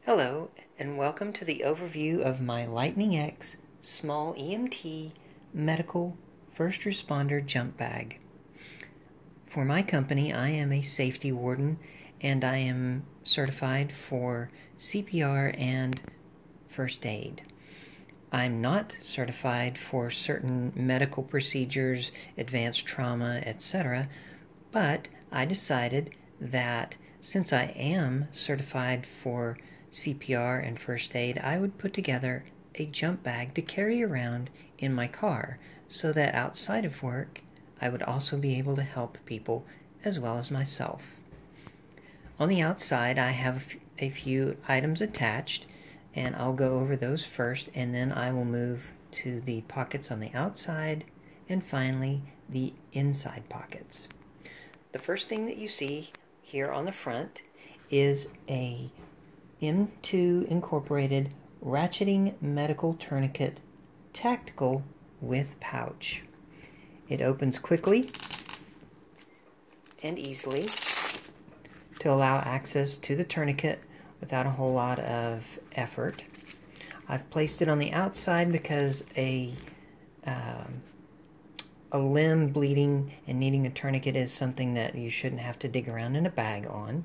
Hello, and welcome to the overview of my Lightning X small EMT medical first responder jump bag. For my company, I am a safety warden, and I am certified for CPR and first aid. I'm not certified for certain medical procedures, advanced trauma, etc., but I decided that since I am certified for CPR and first aid, I would put together a jump bag to carry around in my car so that outside of work I would also be able to help people as well as myself. On the outside I have a few items attached, and I'll go over those first, and then I will move to the pockets on the outside and finally the inside pockets. The first thing that you see here on the front is a M2 incorporated ratcheting medical tourniquet, tactical with pouch. It opens quickly and easily to allow access to the tourniquet without a whole lot of effort. I've placed it on the outside because a limb bleeding and needing a tourniquet is something that you shouldn't have to dig around in a bag on.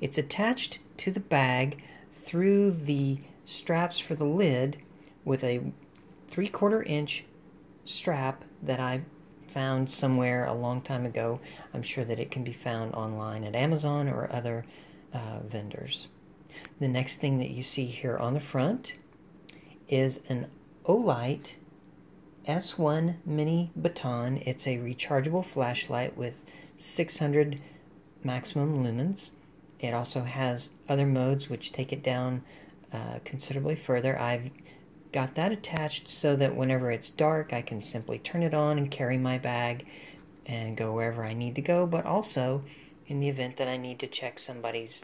It's attached to the bag through the straps for the lid with a 3/4 inch strap that I found somewhere a long time ago. I'm sure that it can be found online at Amazon or other vendors. The next thing that you see here on the front is an Olight S1 mini baton. It's a rechargeable flashlight with 600 maximum lumens. It also has other modes which take it down considerably further. I've got that attached so that whenever it's dark I can simply turn it on and carry my bag and go wherever I need to go, but also in the event that I need to check somebody's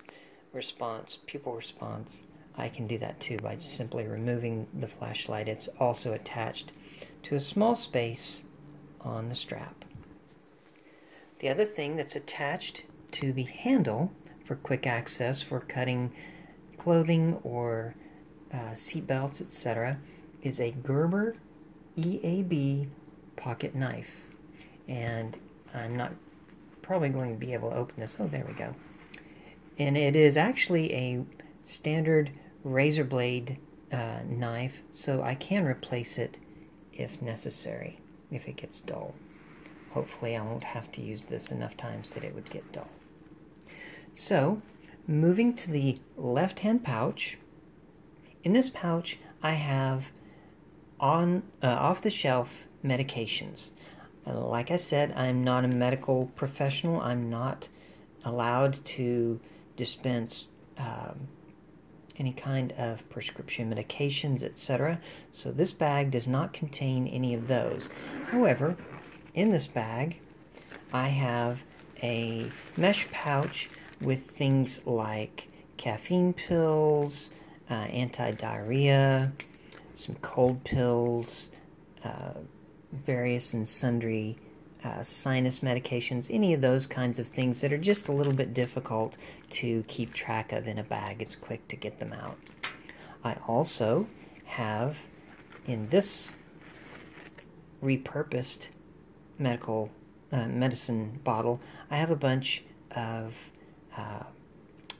pupil response, I can do that too by just simply removing the flashlight. It's also attached to a small space on the strap. The other thing that's attached to the handle for quick access for cutting clothing or seat belts, etc., is a Gerber EAB pocket knife. And I'm not probably going to be able to open this. Oh, there we go. And it is actually a standard razor blade knife, so I can replace it if necessary, if it gets dull. Hopefully I won't have to use this enough times that it would get dull. So, moving to the left-hand pouch. In this pouch, I have off-the-shelf medications. Like I said, I'm not a medical professional. I'm not allowed to dispense any kind of prescription medications, etc. So this bag does not contain any of those. However, in this bag, I have a mesh pouch with things like caffeine pills, anti-diarrhea, some cold pills, various and sundry sinus medications, any of those kinds of things that are just a little bit difficult to keep track of in a bag. It's quick to get them out. I also have, in this repurposed medicine bottle, I have a bunch of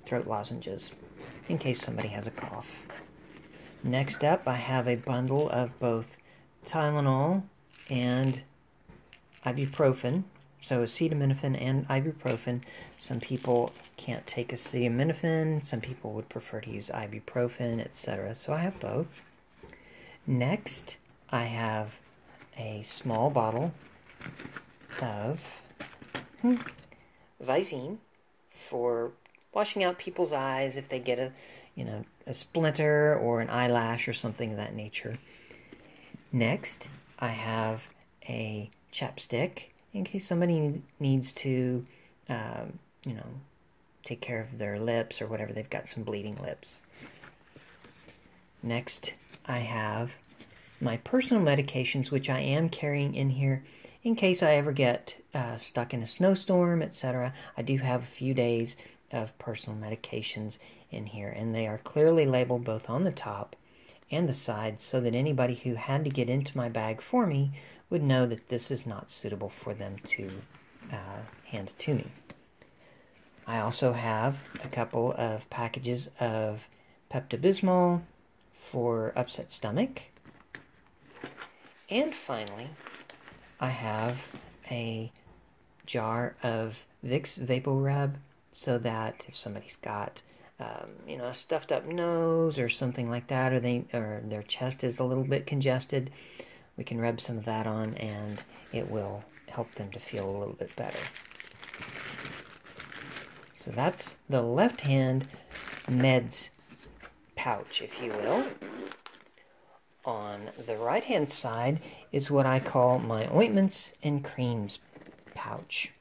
throat lozenges in case somebody has a cough. Next up, I have a bundle of both Tylenol and ibuprofen, so acetaminophen and ibuprofen. Some people can't take acetaminophen, some people would prefer to use ibuprofen, etc. So I have both. Next, I have a small bottle of Visine for washing out people's eyes if they get a splinter or an eyelash or something of that nature. Next, I have a chapstick in case somebody needs to, take care of their lips or whatever. They've got some bleeding lips. Next, I have my personal medications, which I am carrying in here in case I ever get stuck in a snowstorm, etc. I do have a few days of personal medications in here, and they are clearly labeled both on the top and the sides so that anybody who had to get into my bag for me would know that this is not suitable for them to hand to me. I also have a couple of packages of Pepto-Bismol for upset stomach. And finally, I have a jar of Vicks VapoRub so that if somebody's got a stuffed up nose or something like that, or their chest is a little bit congested, we can rub some of that on and it will help them to feel a little bit better. So that's the left hand meds pouch, if you will. On the right hand side is what I call my ointments and creams pouch.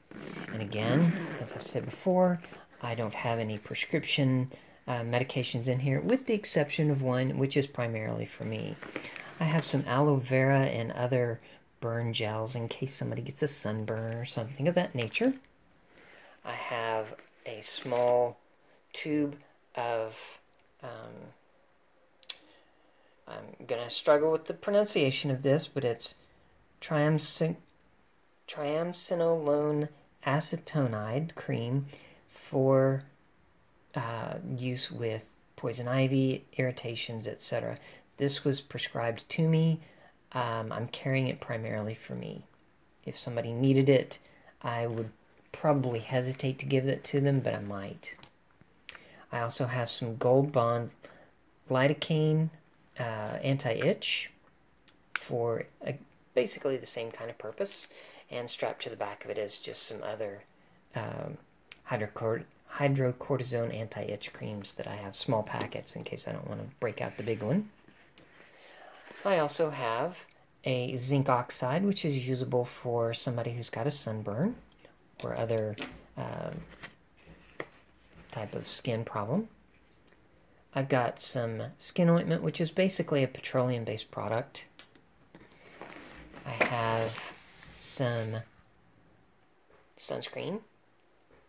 And again, as I said before, I don't have any prescription medications in here, with the exception of one, which is primarily for me. I have some aloe vera and other burn gels in case somebody gets a sunburn or something of that nature. I have a small tube of, I'm going to struggle with the pronunciation of this, but it's triamcinolone acetonide cream for use with poison ivy, irritations, etc. This was prescribed to me. I'm carrying it primarily for me. If somebody needed it, I would probably hesitate to give it to them, but I might. I also have some Gold Bond lidocaine anti-itch for basically the same kind of purpose, and strapped to the back of it is just some other hydrocortisone anti-itch creams that I have, small packets in case I don't want to break out the big one. I also have a zinc oxide, which is usable for somebody who's got a sunburn or other type of skin problem. I've got some skin ointment, which is basically a petroleum-based product. I have some sunscreen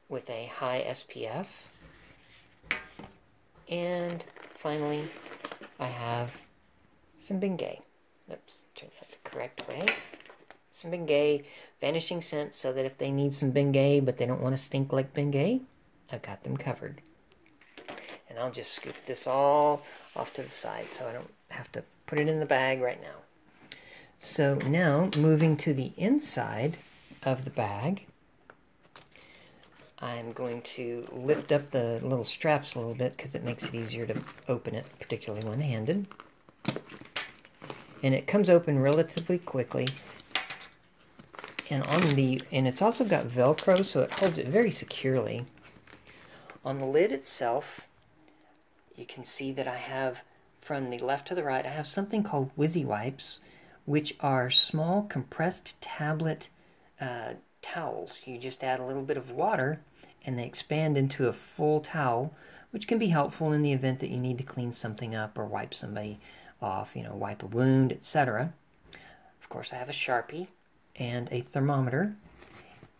with a high SPF. And finally, I have some Bengay. Oops, turn that the correct way. Some Bengay vanishing scent so that if they need some Bengay but they don't want to stink like Bengay, I've got them covered. And I'll just scoop this all off to the side so I don't have to put it in the bag right now. So now, moving to the inside of the bag, I'm going to lift up the little straps a little bit because it makes it easier to open it, particularly one-handed. And it comes open relatively quickly. And it's also got Velcro, so it holds it very securely. On the lid itself, you can see that I have, from the left to the right, I have something called Whizzy Wipes, which are small compressed tablet towels. You just add a little bit of water and they expand into a full towel, which can be helpful in the event that you need to clean something up or wipe somebody off, wipe a wound, etc. Of course, I have a Sharpie and a thermometer,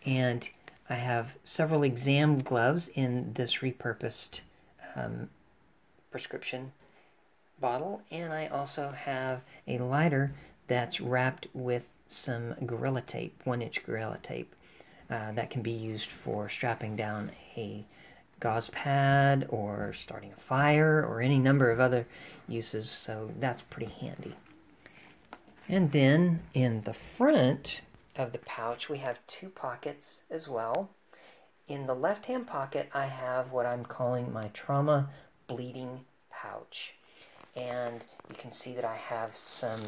and I have several exam gloves in this repurposed prescription bottle, and I also have a lighter that's wrapped with some Gorilla Tape, 1-inch Gorilla Tape, that can be used for strapping down a gauze pad or starting a fire or any number of other uses, so that's pretty handy. And then in the front of the pouch we have 2 pockets as well. In the left-hand pocket I have what I'm calling my trauma bleeding pouch, and you can see that I have some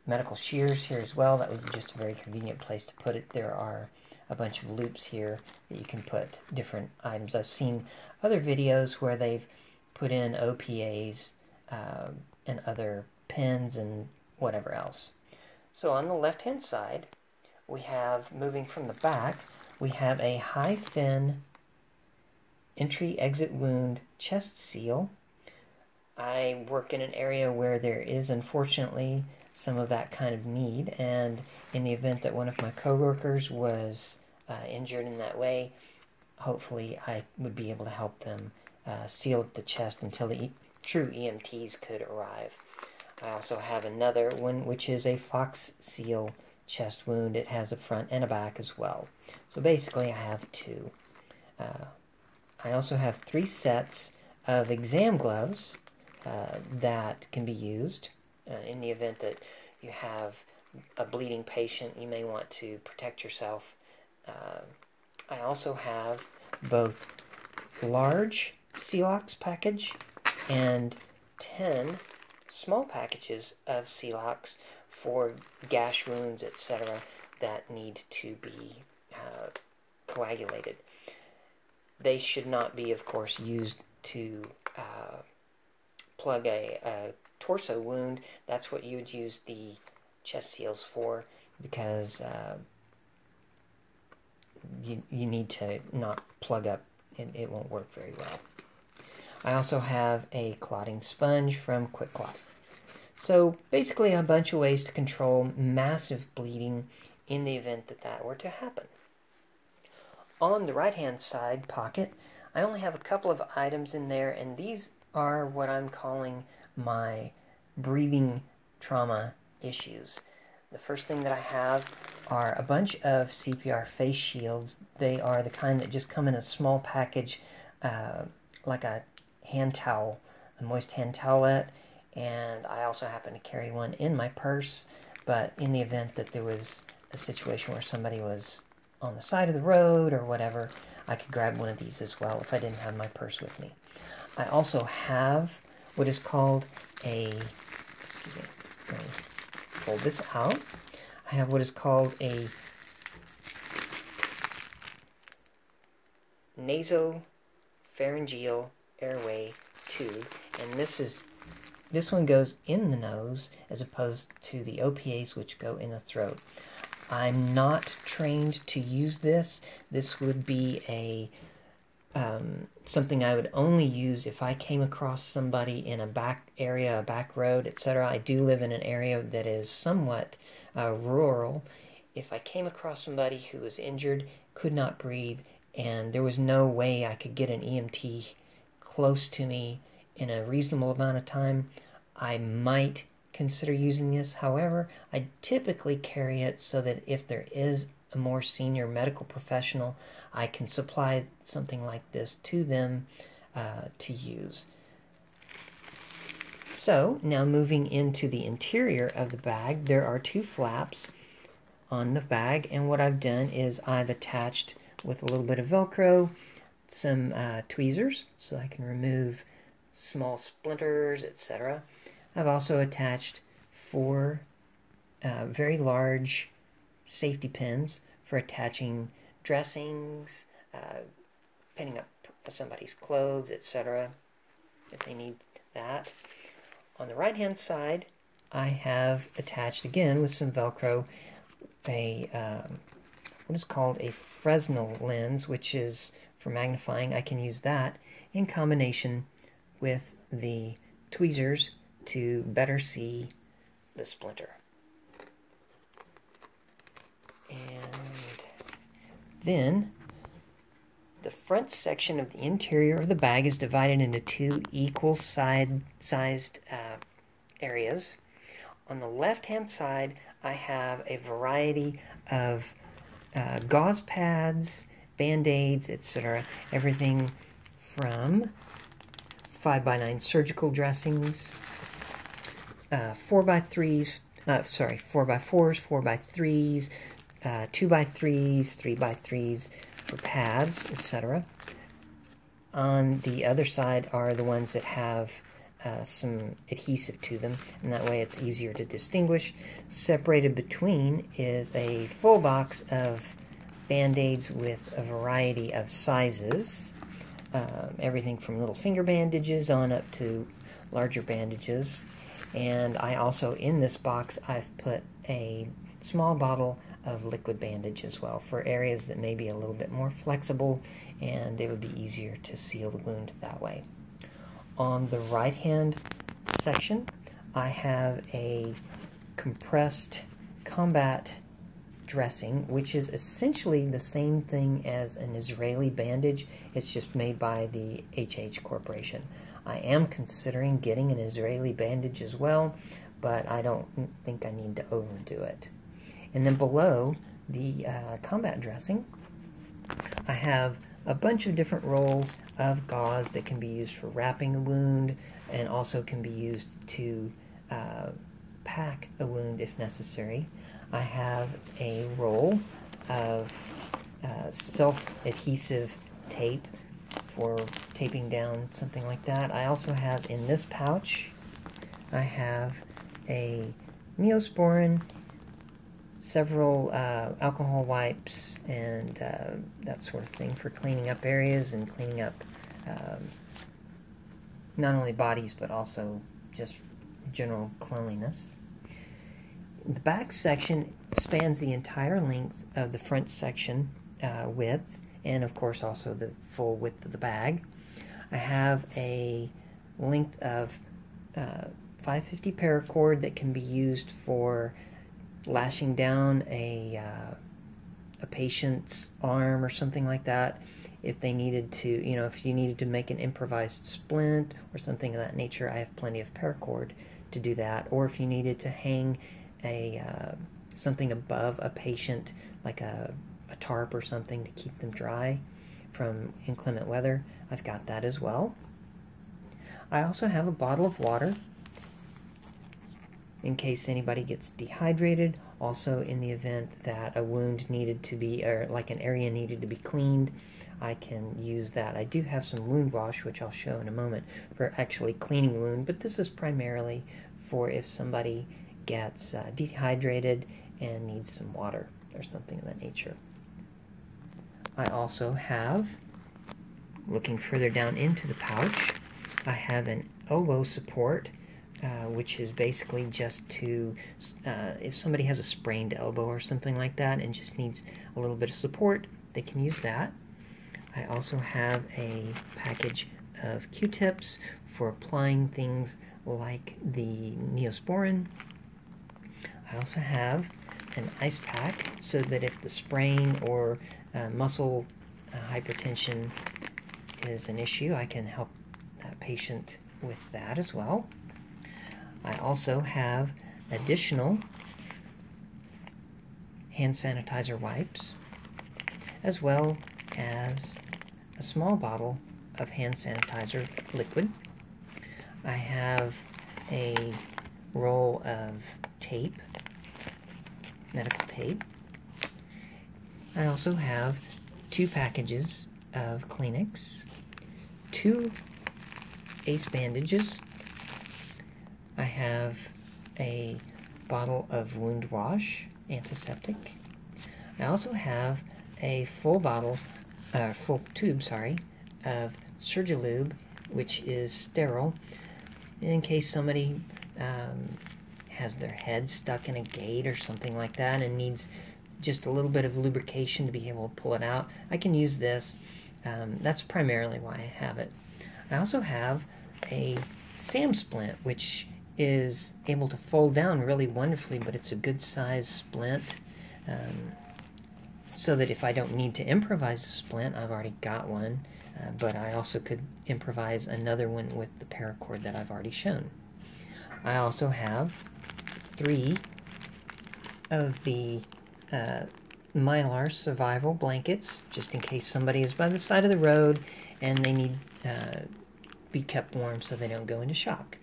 medical shears here as well. That was just a very convenient place to put it. There are a bunch of loops here that you can put different items. I've seen other videos where they've put in OPAs and other pens and whatever else. So on the left-hand side, we have, moving from the back, we have a high-fin entry-exit wound chest seal. I work in an area where there is, unfortunately, some of that kind of need, and in the event that one of my coworkers was injured in that way, hopefully I would be able to help them seal the chest until the true EMTs could arrive. I also have another one, which is a Fox seal chest wound. It has a front and a back as well. So basically I have two. I also have 3 sets of exam gloves that can be used in the event that you have a bleeding patient. You may want to protect yourself. I also have both large Celox package and 10 small packages of Celox for gash wounds, etc., that need to be coagulated. They should not be, of course, used to plug a torso wound. That's what you would use the chest seals for, because you need to not plug up, and it won't work very well. I also have a clotting sponge from Quick Clot. So basically a bunch of ways to control massive bleeding in the event that that were to happen. On the right-hand side pocket, I only have a couple of items in there, and these are what I'm calling my breathing trauma issues. The first thing that I have are a bunch of CPR face shields. They are the kind that just come in a small package, like a hand towel, a moist hand towelette, and I also happen to carry one in my purse, but in the event that there was a situation where somebody was on the side of the road or whatever, I could grab one of these as well if I didn't have my purse with me. I also have what is called a, excuse me, let me pull this out. I have what is called a nasopharyngeal airway tube, and this one goes in the nose as opposed to the OPAs, which go in the throat. I'm not trained to use this. This would be a something I would only use if I came across somebody in a back area, a back road, etc. I do live in an area that is somewhat rural. If I came across somebody who was injured, could not breathe, and there was no way I could get an EMT close to me in a reasonable amount of time, I might consider using this. However, I typically carry it so that if there is a more senior medical professional, I can supply something like this to them to use. So, now moving into the interior of the bag, there are 2 flaps on the bag, and what I've done is I've attached, with a little bit of Velcro, some tweezers so I can remove small splinters, etc. I've also attached 4 very large safety pins for attaching dressings, pinning up somebody's clothes, etc., if they need that. On the right hand side, I have attached, again with some Velcro, a what is called a Fresnel lens, which is for magnifying. I can use that in combination with the tweezers to better see the splinter. And then the front section of the interior of the bag is divided into 2 equal sized areas. On the left hand side, I have a variety of gauze pads, band-aids, etc. Everything from 5x9 surgical dressings, 4x3s, 4x4s, 4x3s, 2x3s, 3x3s for pads, etc. On the other side are the ones that have some adhesive to them, and that way it's easier to distinguish. Separated between is a full box of band-aids with a variety of sizes, everything from little finger bandages on up to larger bandages. And I also, in this box, I've put a small bottle of liquid bandage as well for areas that may be a little bit more flexible and it would be easier to seal the wound that way. On the right hand section, I have a compressed combat dressing, which is essentially the same thing as an Israeli bandage. It's just made by the HH Corporation. I am considering getting an Israeli bandage as well, but I don't think I need to overdo it. And then below the combat dressing, I have a bunch of different rolls of gauze that can be used for wrapping a wound and also can be used to pack a wound if necessary. I have a roll of self-adhesive tape for taping down something like that. I also have in this pouch, I have a Neosporin, several alcohol wipes, and that sort of thing for cleaning up areas and cleaning up not only bodies but also just general cleanliness. The back section spans the entire length of the front section width, and of course also the full width of the bag. I have a length of 550 paracord that can be used for lashing down a patient's arm or something like that. If they needed to, if you needed to make an improvised splint or something of that nature, I have plenty of paracord to do that. Or if you needed to hang something above a patient, like a tarp or something to keep them dry from inclement weather, I've got that as well. I also have a bottle of water in case anybody gets dehydrated. Also, in the event that a wound needed to be, or like an area needed to be cleaned, I can use that. I do have some wound wash, which I'll show in a moment, for actually cleaning a wound, but this is primarily for if somebody gets dehydrated and needs some water or something of that nature. I also have, looking further down into the pouch, I have an elbow support, which is basically just to, if somebody has a sprained elbow or something like that and just needs a little bit of support, they can use that. I also have a package of Q-tips for applying things like the Neosporin. I also have an ice pack so that if the sprain or muscle hypertension is an issue, I can help that patient with that as well. I also have additional hand sanitizer wipes, as well as a small bottle of hand sanitizer liquid. I have a roll of tape, medical tape. I also have 2 packages of Kleenex, 2 ACE bandages. I have a bottle of wound wash, antiseptic. I also have a full tube, of Surgilube, which is sterile, in case somebody has their head stuck in a gate or something like that and needs just a little bit of lubrication to be able to pull it out. I can use this. That's primarily why I have it. I also have a SAM splint, which is able to fold down really wonderfully, but it's a good size splint, so that if I don't need to improvise a splint, I've already got one, but I also could improvise another one with the paracord that I've already shown. I also have 3 of the Mylar survival blankets, just in case somebody is by the side of the road and they need be kept warm so they don't go into shock.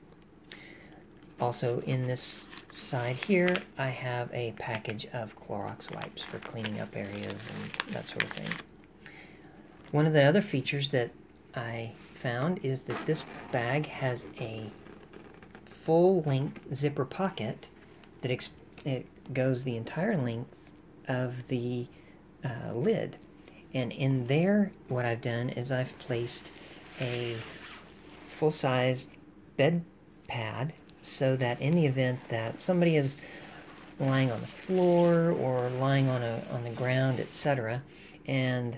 Also in this side here, I have a package of Clorox wipes for cleaning up areas and that sort of thing. One of the other features that I found is that this bag has a full-length zipper pocket that it goes the entire length of the lid. And in there, what I've done is I've placed a full-sized bed pad, so that in the event that somebody is lying on the floor or lying on the ground, etc., and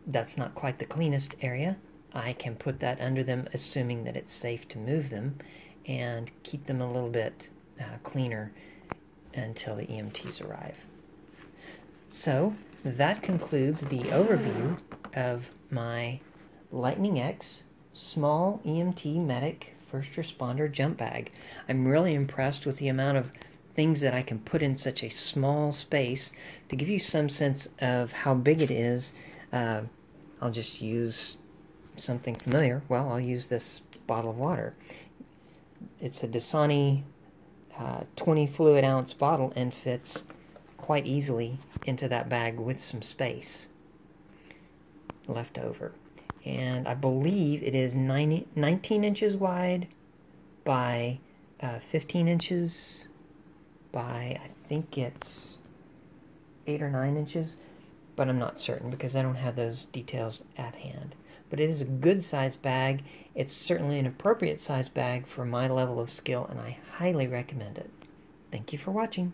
that's not quite the cleanest area, I can put that under them, assuming that it's safe to move them, and keep them a little bit cleaner until the EMTs arrive. So that concludes the overview of my Lightning X small EMT medic first responder jump bag. I'm really impressed with the amount of things that I can put in such a small space. To give you some sense of how big it is, I'll just use something familiar. Well, I'll use this bottle of water. It's a Dasani 20 fluid ounce bottle and fits quite easily into that bag with some space left over. And I believe it is 19 inches wide by 15 inches by, I think it's 8 or 9 inches, but I'm not certain because I don't have those details at hand. But it is a good sized bag. It's certainly an appropriate sized bag for my level of skill, and I highly recommend it. Thank you for watching.